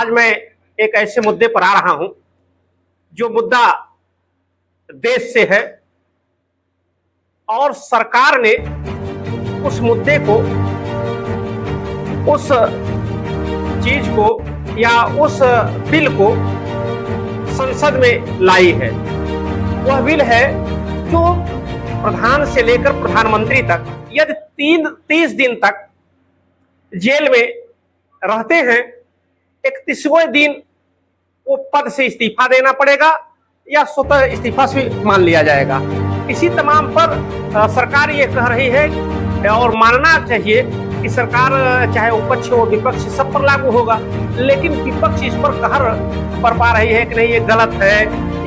आज मैं एक ऐसे मुद्दे पर आ रहा हूं जो मुद्दा देश से है और सरकार ने उस मुद्दे को, उस चीज को या उस बिल को संसद में लाई है। वह बिल है जो प्रधान से लेकर प्रधानमंत्री तक यदि 30 दिन तक जेल में रहते हैं, 31वें दिन वो पद से इस्तीफा देना पड़ेगा या स्वतः इस्तीफा से मान लिया जाएगा। इसी तमाम पर सरकार ये कह रही है और मानना चाहिए कि सरकार चाहे विपक्ष हो विपक्ष सब पर लागू होगा, लेकिन विपक्ष इस पर कहर बरपा रही है कि नहीं ये गलत है,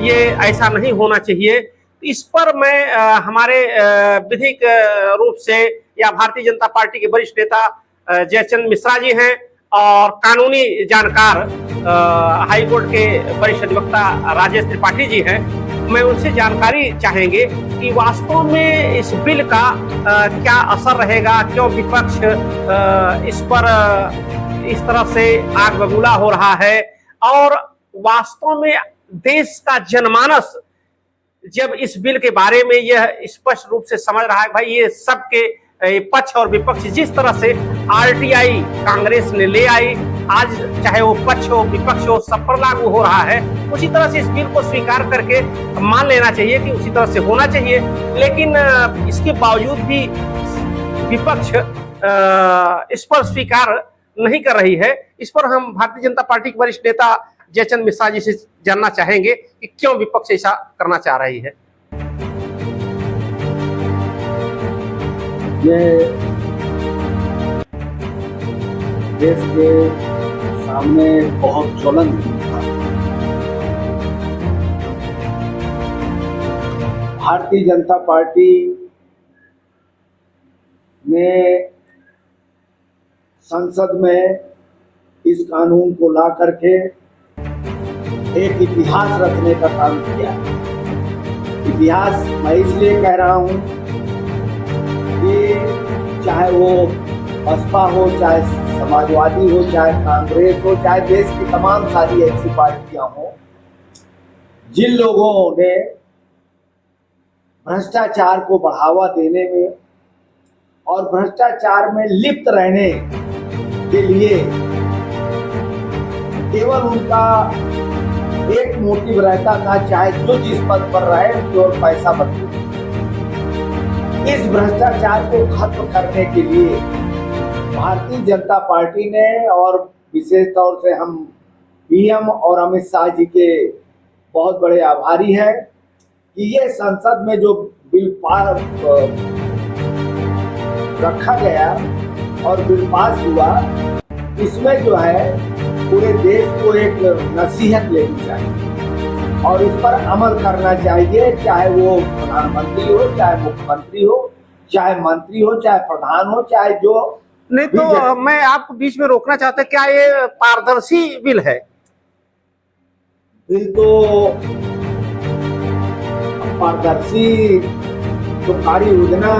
ये ऐसा नहीं होना चाहिए। इस पर मैं हमारे विधिक रूप से या भारतीय जनता पार्टी के वरिष्ठ नेता जयचंद मिश्रा जी हैं और कानूनी जानकार हाईकोर्ट के वरिष्ठ अधिवक्ता राजेश त्रिपाठी जी हैं, मैं उनसे जानकारी चाहेंगे कि वास्तव में इस बिल का क्या असर रहेगा, क्यों विपक्ष इस पर इस तरह से आग बबूला हो रहा है और वास्तव में देश का जनमानस जब इस बिल के बारे में यह स्पष्ट रूप से समझ रहा है, भाई ये सबके पक्ष और विपक्ष जिस तरह से आरटीआई कांग्रेस ने ले आई, आज चाहे वो पक्ष हो विपक्ष हो सब पर लागू हो रहा है, उसी तरह से इस बिल को स्वीकार करके मान लेना चाहिए कि उसी तरह से होना चाहिए। लेकिन इसके बावजूद भी विपक्ष इस पर स्वीकार नहीं कर रही है। इस पर हम भारतीय जनता पार्टी के वरिष्ठ नेता जयचंद मिश्रा जी से जानना चाहेंगे कि क्यों विपक्ष ऐसा करना चाह रही है। ये देश के सामने बहुत ज्वलंत था। भारतीय जनता पार्टी ने संसद में इस कानून को ला करके एक इतिहास रचने का काम किया। इतिहास मैं इसलिए कह रहा हूं कि चाहे वो बसपा हो, चाहे समाजवादी हो, चाहे कांग्रेस हो, चाहे देश की तमाम सारी ऐसी पार्टियां हो, जिन लोगों ने भ्रष्टाचार को बढ़ावा देने में और भ्रष्टाचार में लिप्त रहने के लिए केवल उनका एक मोटिव रहता था, चाहे जो जिस पद पर रहे केवल पैसा बदले। इस भ्रष्टाचार को खत्म करने के लिए भारतीय जनता पार्टी ने और विशेष तौर से हम पीएम और अमित शाह जी के बहुत बड़े आभारी हैं कि ये संसद में जो बिल रखा गया और बिल पास हुआ, इसमें जो है पूरे देश को एक नसीहत लेनी चाहिए और इस पर अमल करना चाहिए, चाहे वो प्रधानमंत्री हो, चाहे मुख्यमंत्री हो, चाहे मंत्री हो, चाहे प्रधान हो, चाहे जो नहीं। तो मैं आपको बीच में रोकना चाहता, क्या ये पारदर्शी बिल है? बिल तो पारदर्शी तो कार्य योजना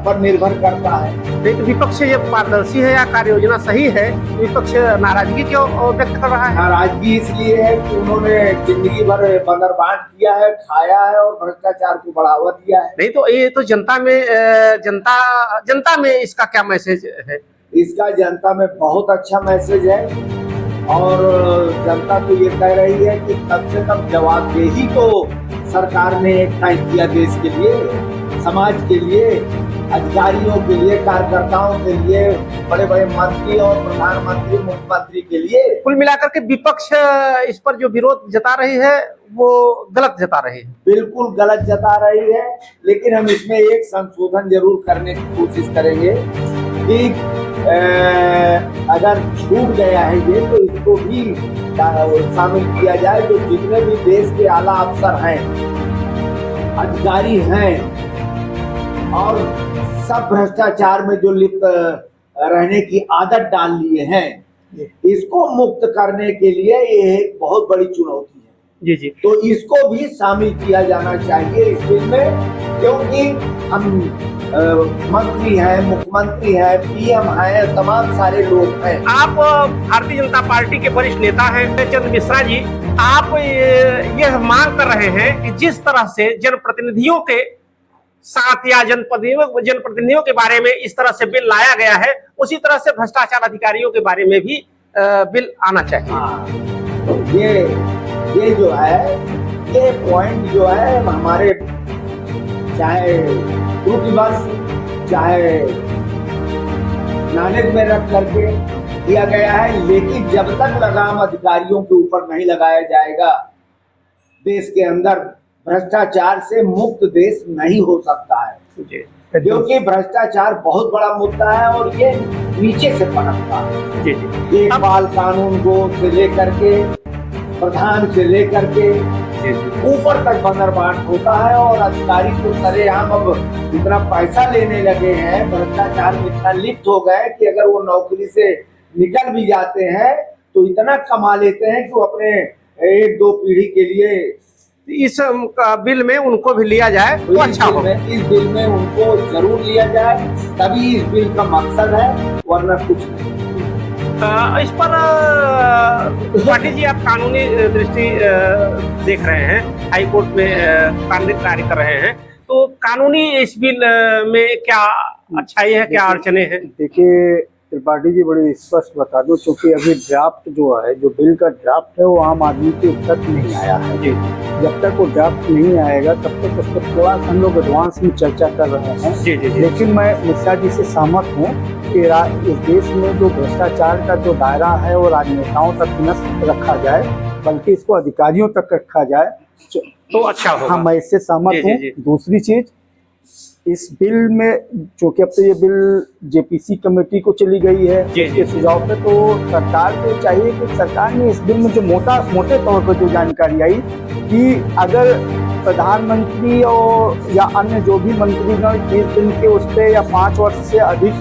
पर निर्भर करता है। नहीं तो विपक्ष ये पारदर्शी है या कार्य योजना सही है, विपक्ष नाराजगी क्यों व्यक्त कर रहा है? नाराजगी इसलिए है कि उन्होंने जिंदगी भर बंदरबांट किया है, खाया है और भ्रष्टाचार को बढ़ावा दिया है। नहीं तो ये तो जनता में इसका क्या मैसेज है? इसका जनता में बहुत अच्छा मैसेज है और जनता तो ये कह रही है कि कम से कम जवाबदेही तो सरकार ने तय किया देश के लिए, समाज के लिए, अधिकारियों के लिए, कार्यकर्ताओं के लिए, बड़े बड़े मंत्री और प्रधानमंत्री मुख्यमंत्री के लिए। कुल मिलाकर के विपक्ष इस पर जो विरोध जता रही है वो गलत जता रही है। बिल्कुल गलत जता रही है, लेकिन हम इसमें एक संशोधन जरूर करने की कोशिश करेंगे कि अगर छूट गया है ये तो इसको भी शामिल किया जाए। जो जितने भी देश के आला अफसर हैं, अधिकारी हैं और सब भ्रष्टाचार में जो लिप्त रहने की आदत डाल लिए हैं, इसको मुक्त करने के लिए ये एक बहुत बड़ी चुनौती है। जी जी। तो इसको भी शामिल किया जाना चाहिए इस बिल में क्योंकि हम मंत्री हैं, मुख्यमंत्री हैं, पीएम हैं, तमाम सारे लोग हैं। आप भारतीय जनता पार्टी के वरिष्ठ नेता हैं चंद्र मिश्रा जी, आप यह मांग कर रहे हैं कि जिस तरह से जनप्रतिनिधियों के साथ या जनप्रतिनिधियों के बारे में इस तरह से बिल लाया गया है, उसी तरह से भ्रष्टाचार अधिकारियों के बारे में भी बिल आना चाहिए। हाँ, तो ये जो है, ये पॉइंट जो है हमारे, चाहे टूटी बस, चाहे नानक में रख करके दिया गया है, लेकिन जब तक लगाम अधिकारियों के ऊपर नहीं लगाया जाएगा, देश के अंदर भ्रष्टाचार से मुक्त देश नहीं हो सकता है। क्योंकि भ्रष्टाचार बहुत बड़ा मुद्दा है और ये नीचे से पनपता है। ये बाल कानून गो से लेकर के, प्रधान से लेकर के ऊपर तक बंदरबांट होता है, और अधिकारी तो सरेआम अब इतना पैसा लेने लगे हैं, भ्रष्टाचार में इतना लिप्त हो गए कि अगर वो नौकरी से निकल भी जाते हैं तो इतना कमा लेते हैं कि वो अपने 1-2 पीढ़ी के लिए इस बिल में उनको भी लिया जाए तो अच्छा होगा। इस बिल में उनको जरूर लिया जाए, तभी इस बिल का मकसद है, वरना कुछ नहीं। इस पर पाटिल जी, आप कानूनी दृष्टि देख रहे हैं, हाई कोर्ट में कानूनी कार्य कर रहे हैं, तो कानूनी इस बिल में क्या अच्छाई है, क्या अड़चने हैं? देखिए त्रिपाठी जी, बड़ी स्पष्ट बता दो, क्योंकि अभी ड्राफ्ट जो है, जो बिल का ड्राफ्ट है, वो आम आदमी के तक नहीं आया है। जब तक वो ड्राफ्ट नहीं आएगा तब तक उस पर थोड़ा हम लोग एडवांस में चर्चा कर रहे हैं। लेकिन मैं मिश्रा जी से सहमत हूँ कि इस देश में जो भ्रष्टाचार का जो दायरा है वो राजनेताओं तक न रखा जाए, बल्कि इसको अधिकारियों तक रखा जाए तो अच्छा होगा। हाँ, मैं इससे सहमत हूँ। दूसरी चीज, इस बिल में चूंकि अब तो ये बिल जेपीसी कमेटी को चली गई है के सुझाव पे, तो सरकार को चाहिए कि सरकार ने इस बिल में जो मोटे तौर पर जो जानकारी आई कि अगर प्रधानमंत्री और या अन्य जो भी मंत्रीगण 30 दिन के उस पे या 5 वर्ष से अधिक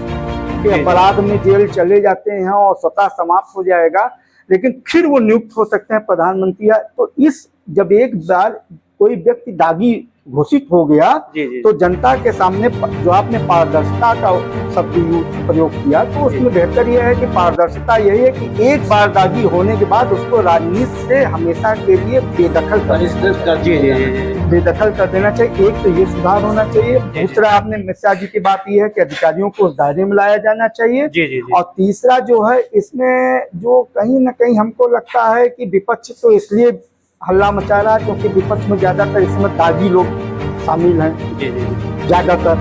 के अपराध में जेल चले जाते हैं और स्वतः समाप्त हो जाएगा, लेकिन फिर वो नियुक्त हो सकते हैं प्रधानमंत्री। तो इस जब एक बार कोई व्यक्ति दागी घोषित हो गया तो जनता के सामने जो आपने पारदर्शिता का शब्द प्रयोग किया, तो उसमें बेहतर यह है कि पारदर्शिता यही है कि एक बार दागी होने के बाद उसको राजनीति से हमेशा के लिए बेदखल कर देना चाहिए। एक तो ये सुधार होना चाहिए। दूसरा, आपने मिश्रा जी की बात यह है कि अधिकारियों को उस दायरे में लाया जाना चाहिए। और तीसरा जो है, इसमें जो कहीं ना कहीं हमको लगता है कि विपक्ष तो इसलिए हल्ला मचा रहा है क्योंकि विपक्ष में ज्यादातर इसमें दागी लोग शामिल हैं ज्यादातर,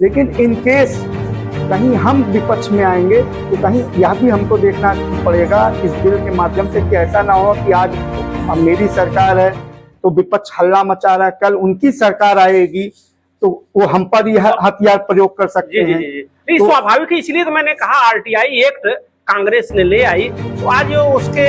लेकिन इन केस कहीं हम विपक्ष में आएंगे तो कहीं यह भी हमको देखना पड़ेगा इस बिल के माध्यम से कि ऐसा ना हो कि आज मेरी सरकार है तो विपक्ष हल्ला मचा रहा है, कल उनकी सरकार आएगी तो वो हम पर यह हथियार प्रयोग कर सकते हैं। तो स्वाभाविक है, इसलिए तो मैंने कहा आरटीआई एक्ट कांग्रेस ने ले आई, तो आज उसके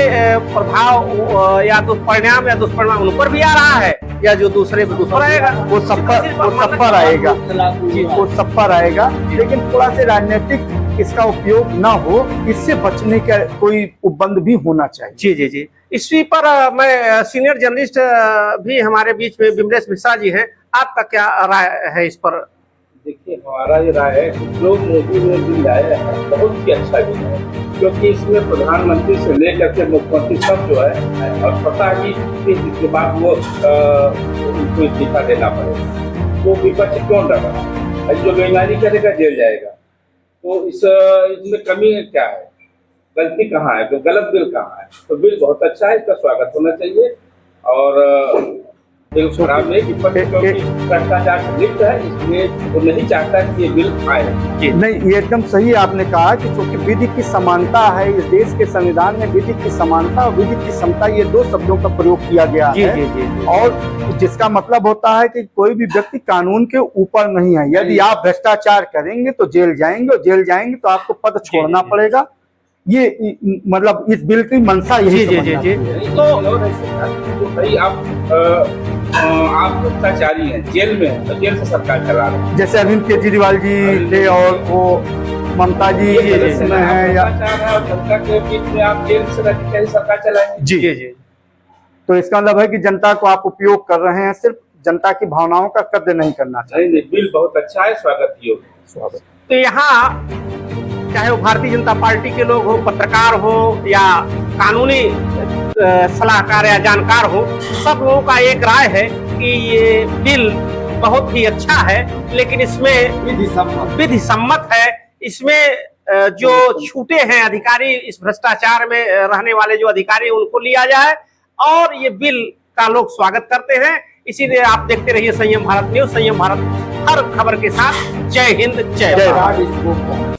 प्रभाव या तो परिणाम या दुष्परिणाम उन पर भी आ रहा है, या जो दूसरे पे दुष्पर आएगा वो सब पर आएगा वो सब पर आएगा। लेकिन थोड़ा से राजनीतिक इसका उपयोग ना हो, इससे बचने का कोई उपबंध भी होना चाहिए। जी। इसी पर मैं सीनियर जर्नलिस्ट भी हमारे बीच में विमलेश मिश्रा जी हैं, आपका क्या राय है इस पर? देखिए, हमारा ये राय है कि जो मोदी ने बिल लाया है बहुत ही अच्छा बिल है, क्योंकि इसमें प्रधानमंत्री से लेकर के मुख्यमंत्री सब जो है, और स्वतः ही इसके बाद वो उनको इस्तीफा देना पड़ेगा। तो विपक्ष क्यों डर रहा है? जो बेईमानी करेगा जेल जाएगा। तो इसमें कमी क्या है, गलती कहाँ है, तो गलत बिल कहाँ है? तो बिल बहुत अच्छा है, इसका स्वागत होना चाहिए। और बिल खराब नहीं, क्योंकि भ्रष्टाचार से लिप्त है, इसलिए वो नहीं चाहता कि ये बिल आए। नहीं, ये एकदम सही आपने कहा कि क्योंकि विधि की समानता है, इस देश के संविधान में विधि की समानता और विधि की समता, ये 2 शब्दों का प्रयोग किया गया है। और जिसका मतलब होता है कि कोई भी व्यक्ति कानून के ऊपर नहीं है। यदि आप भ्रष्टाचार करेंगे तो जेल जाएंगे, और जेल जाएंगे तो आपको पद छोड़ना पड़ेगा। ये मतलब इस बिल की मंशा यही तो भाई आप भ्रष्टाचारी हैं, जेल में है, तो जेल से सरकार चला रहे हैं। जैसे अरविंद केजरीवाल जी थे और वो ममता जी इसमें है, या जनता के बीच में आप जेल से रह के सरकार चलाएंगे। जी। तो इसका मतलब है कि जनता को आप उपयोग कर रहे हैं सिर्फ जनता की भावनाओं का कद्र नहीं करना चाहिए। नहीं, बिल बहुत अच्छा है, स्वागत योग्य। स्वागत। तो यहाँ चाहे वो भारतीय जनता पार्टी के लोग हो, पत्रकार हो या कानूनी सलाहकार या जानकार हो, सब लोगों का एक राय है कि ये बिल बहुत ही अच्छा है, लेकिन इसमें विधि सम्मत है। इसमें जो छूटे हैं अधिकारी, इस भ्रष्टाचार में रहने वाले जो अधिकारी उनको लिया जाए, और ये बिल का लोग स्वागत करते हैं। इसीलिए आप देखते रहिए संयम भारत न्यूज। संयम भारत हर खबर के साथ। जय हिंद, जय भारत।